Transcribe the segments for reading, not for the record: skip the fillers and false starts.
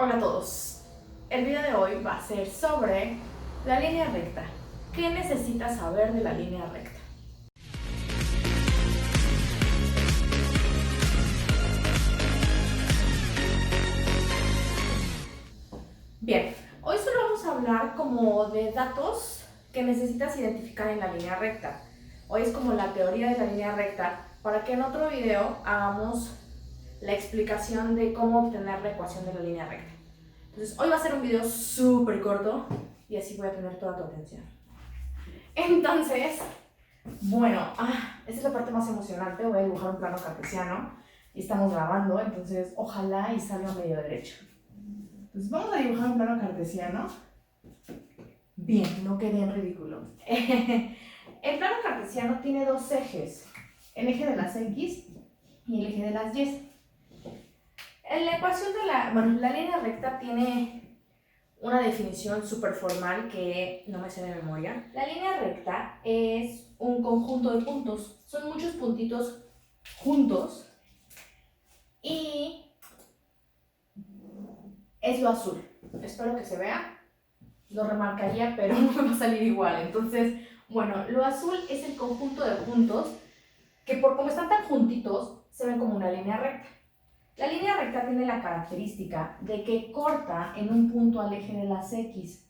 Hola a todos. El video de hoy va a ser sobre la línea recta. ¿Qué necesitas saber de la línea recta? Bien, hoy solo vamos a hablar como de datos que necesitas identificar en la línea recta. Hoy es como la teoría de la línea recta para que en otro video hagamos la explicación de cómo obtener la ecuación de la línea recta. Entonces, hoy va a ser un video súper corto y así voy a tener toda tu atención. Entonces, bueno, esta es la parte más emocionante. Voy a dibujar un plano cartesiano y estamos grabando, entonces ojalá y salga medio derecho. Entonces, vamos a dibujar un plano cartesiano. Bien, no quede en ridículo. El plano cartesiano tiene dos ejes, el eje de las X y el eje de las Y. En la ecuación de la línea recta tiene una definición súper formal que no me sé de memoria. La línea recta es un conjunto de puntos. Son muchos puntitos juntos y es lo azul. Espero que se vea. Lo remarcaría, pero no me va a salir igual. Entonces, bueno, lo azul es el conjunto de puntos que por como están tan juntitos, se ven como una línea recta. La línea recta tiene la característica de que corta en un punto al eje de las X.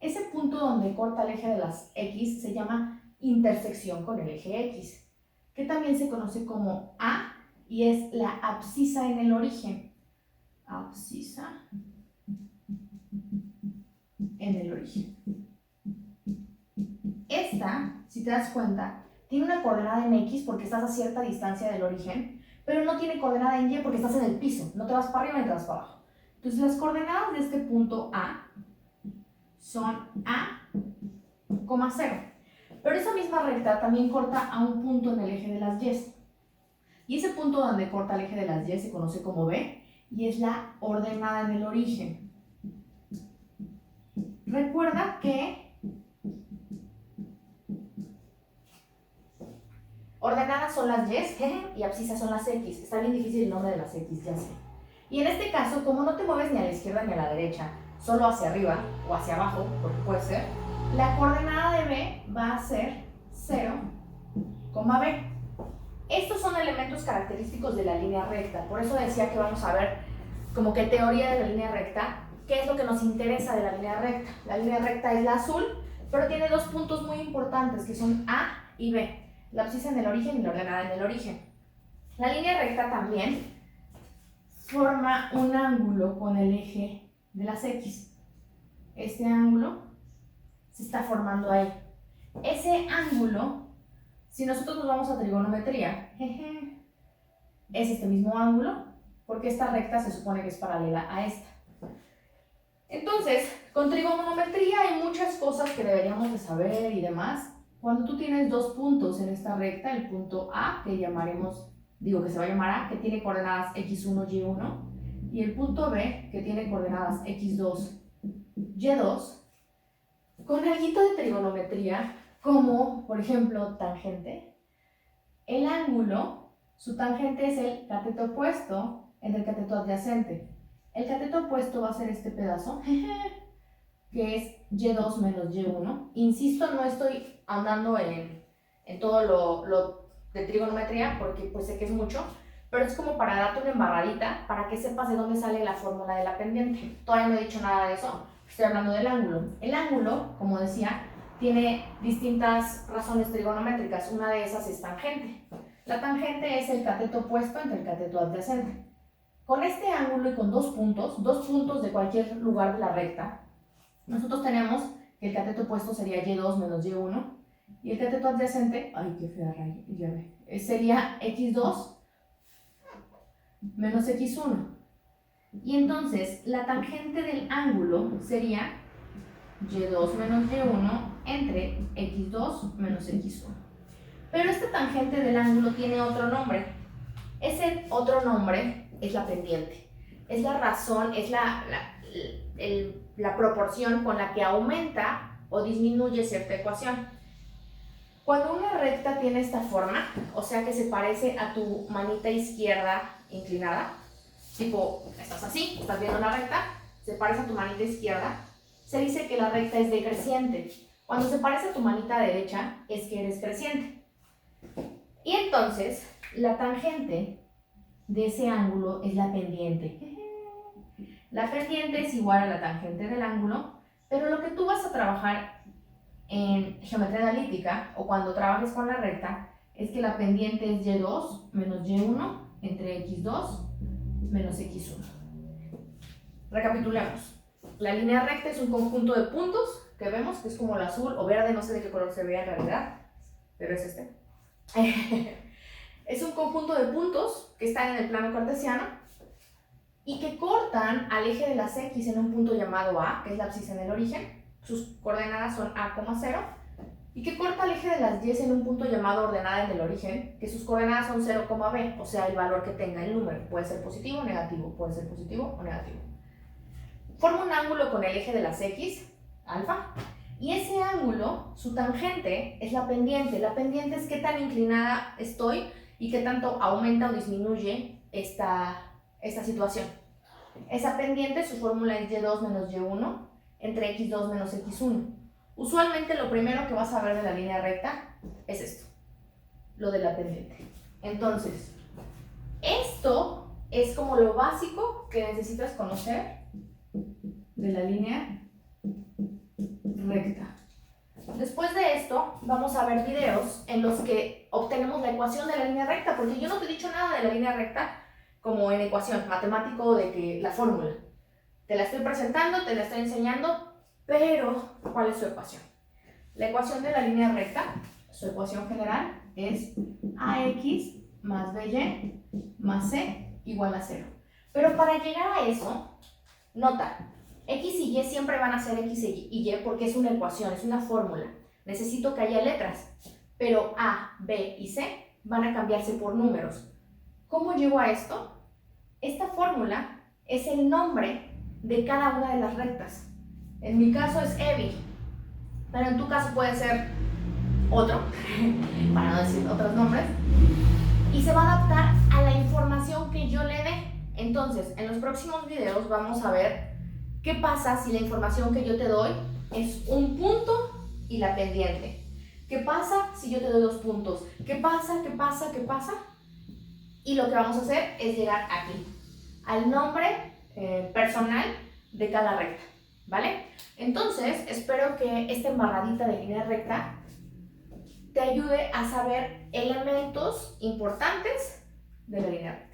Ese punto donde corta el eje de las X se llama intersección con el eje X, que también se conoce como A y es la abscisa en el origen. Abscisa en el origen. Esta, si te das cuenta, tiene una coordenada en X porque estás a cierta distancia del origen, pero no tiene coordenada en Y porque estás en el piso, no te vas para arriba ni te vas para abajo. Entonces las coordenadas de este punto A son A, 0. Pero esa misma recta también corta a un punto en el eje de las Y. Y ese punto donde corta el eje de las Y se conoce como B y es la ordenada en el origen. Recuerda que ordenadas son las Y y abscisas son las X. Está bien difícil el nombre de las X, ya sé. Y en este caso, como no te mueves ni a la izquierda ni a la derecha, solo hacia arriba o hacia abajo, porque puede ser, la coordenada de B va a ser 0, B. Estos son elementos característicos de la línea recta. Por eso decía que vamos a ver como que teoría de la línea recta, qué es lo que nos interesa de la línea recta. La línea recta es la azul, pero tiene dos puntos muy importantes que son A y B. La abscisa en el origen y la ordenada en el origen. La línea recta también forma un ángulo con el eje de las X. Este ángulo se está formando ahí. Ese ángulo, si nosotros nos vamos a trigonometría, es este mismo ángulo, porque esta recta se supone que es paralela a esta. Entonces, con trigonometría hay muchas cosas que deberíamos de saber y demás. Cuando tú tienes dos puntos en esta recta, el punto A, que llamaremos, que se va a llamar A, que tiene coordenadas x1, y1, y el punto B, que tiene coordenadas x2, y2, con algo de trigonometría, como por ejemplo tangente, el ángulo, su tangente es el cateto opuesto entre el cateto adyacente. El cateto opuesto va a ser este pedazo, que es y2 menos y1. Insisto, no estoy andando en todo lo de trigonometría porque pues sé que es mucho, pero es como para darte una embarradita para que sepas de dónde sale la fórmula de la pendiente. Todavía no he dicho nada de eso, estoy hablando del ángulo. El ángulo, como decía, tiene distintas razones trigonométricas. Una de esas es tangente. La tangente es el cateto opuesto entre el cateto adyacente. Con este ángulo y con dos puntos de cualquier lugar de la recta, nosotros tenemos que el cateto opuesto sería y2 menos y1 y el cateto adyacente, ay qué fea llave, sería x2 menos x1. Y entonces la tangente del ángulo sería y2 menos y1 entre x2 menos x1. Pero esta tangente del ángulo tiene otro nombre. Ese otro nombre es la pendiente. Es la razón, es la proporción con la que aumenta o disminuye cierta ecuación. Cuando una recta tiene esta forma, o sea que se parece a tu manita izquierda inclinada, tipo, estás así, estás viendo una recta, se parece a tu manita izquierda, se dice que la recta es decreciente. Cuando se parece a tu manita derecha, es que eres creciente. Y entonces, la tangente de ese ángulo es la pendiente. La pendiente es igual a la tangente del ángulo, pero lo que tú vas a trabajar en geometría analítica o cuando trabajes con la recta es que la pendiente es y2 menos y1 entre x2 menos x1. Recapitulemos. La línea recta es un conjunto de puntos que vemos, que es como el azul o verde, no sé de qué color se ve en realidad, pero es este. Es un conjunto de puntos que están en el plano cartesiano y que cortan al eje de las X en un punto llamado A, que es la abscisa en el origen. Sus coordenadas son A, 0, y que corta al eje de las Y en un punto llamado ordenada en el origen, que sus coordenadas son 0, B, o sea, el valor que tenga el número. Puede ser positivo o negativo, puede ser positivo o negativo. Forma un ángulo con el eje de las X, alfa, y ese ángulo, su tangente, es la pendiente. La pendiente es qué tan inclinada estoy y qué tanto aumenta o disminuye esta situación. Esa pendiente, su fórmula es y2 menos y1 entre x2 menos x1. Usualmente lo primero que vas a ver de la línea recta es esto, lo de la pendiente. Entonces, esto es como lo básico que necesitas conocer de la línea recta. Después de esto, vamos a ver videos en los que obtenemos la ecuación de la línea recta, porque yo no te he dicho nada de la línea recta como en ecuación, matemático, de que la fórmula. Te la estoy presentando, te la estoy enseñando, pero ¿cuál es su ecuación? La ecuación de la línea recta, su ecuación general es AX más BY más C igual a 0. Pero para llegar a eso, nota, X y Y siempre van a ser X y Y porque es una ecuación, es una fórmula. Necesito que haya letras, pero A, B y C van a cambiarse por números. ¿Cómo llego a esto? Esta fórmula es el nombre de cada una de las rectas. En mi caso es EBI, pero en tu caso puede ser otro, para no decir otros nombres, y se va a adaptar a la información que yo le dé. Entonces, en los próximos videos vamos a ver qué pasa si la información que yo te doy es un punto y la pendiente. ¿Qué pasa si yo te doy 2 puntos? ¿Qué pasa? ¿Qué pasa? ¿Qué pasa? Y lo que vamos a hacer es llegar aquí, al nombre personal de cada recta, ¿vale? Entonces, espero que esta embarradita de línea recta te ayude a saber elementos importantes de la línea recta.